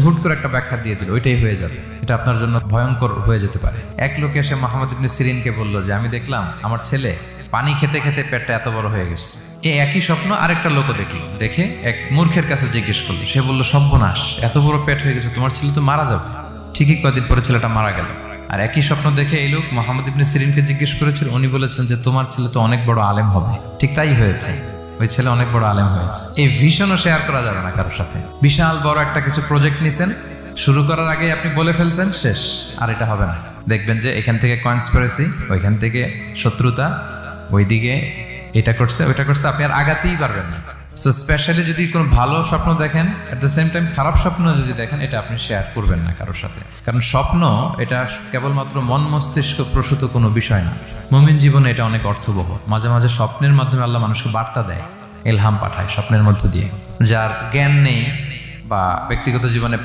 হুট করে একটা ব্যাখ্যা দিয়ে দিল, ওইটাই হয়ে যাবে, এটা আপনার জন্য ভয়ঙ্কর হয়ে যেতে পারে। এক লোক এসে মুহাম্মদ ইবনে সিরিনকে বলল যে আমি দেখলাম আমার ছেলে পানি খেতে খেতে পেটটা এত বড় হয়ে গেছে। এই একই স্বপ্ন আরেকটা লোকও দেখলো, দেখে এক মূর্খের কাছে জিজ্ঞেস করলো। সে বলল, সর্বনাশ, এত বড় পেট হয়ে গেছে, তোমার ছেলে তো মারা যাবে। ঠিকই কদিন পরে ছেলেটা মারা গেল। আর একই স্বপ্ন দেখে এই লোক মুহাম্মদ ইবনে সিরিনকে জিজ্ঞেস করেছিল, উনি বলেছেন যে তোমার ছেলে তো অনেক বড় আলেম হবে। ঠিক তাই হয়েছে, ওই ছেলে অনেক বড় আলেম হয়েছে। এই ভিশনও শেয়ার করা যাবে না কারোর সাথে। বিশাল বড় একটা কিছু প্রজেক্ট নিছেন, শুরু করার আগে আপনি বলে ফেলছেন, শেষ, আর এটা হবে না। দেখবেন যে এখান থেকে কনস্পিরেসি, ওইখান থেকে শত্রুতা, ওইদিকে এটা করছে ওইটা করছে, আপনি আর আগাতেই পারবেন না। সো স্পেশালি যদি কোনো ভালো স্বপ্ন দেখেন, এট দ্য সেম টাইম খারাপ স্বপ্ন যদি দেখেন, এটা আপনি শেয়ার করবেন না কারোর সাথে। কারণ স্বপ্ন এটা কেবলমাত্র মন মস্তিষ্ক প্রসূত কোনো বিষয় না। মুমিন জীবনে এটা অনেক অর্থবহ। মাঝে মাঝে স্বপ্নের মাধ্যমে আল্লাহ মানুষকে বার্তা দেয়, ইলহাম পাঠায় স্বপ্নের মধ্য দিয়ে। যার জ্ঞান নেই বা ব্যক্তিগত জীবনে